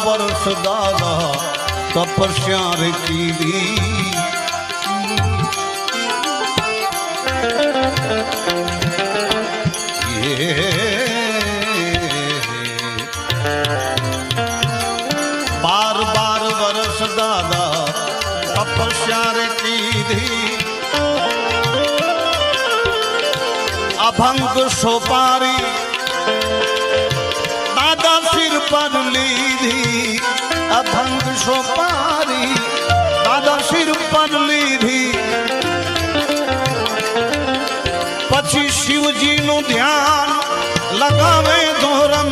वर्ष दादा तपस्या रे कीधी। बार बार वर्ष दादा तपस्या रे कीधी। अभंग सोपारी दादा सिर पर लीधी। अभंग सोपारी दादा सिर पर लीधी। पछी शिवजी नु ध्यान लगावे धोरम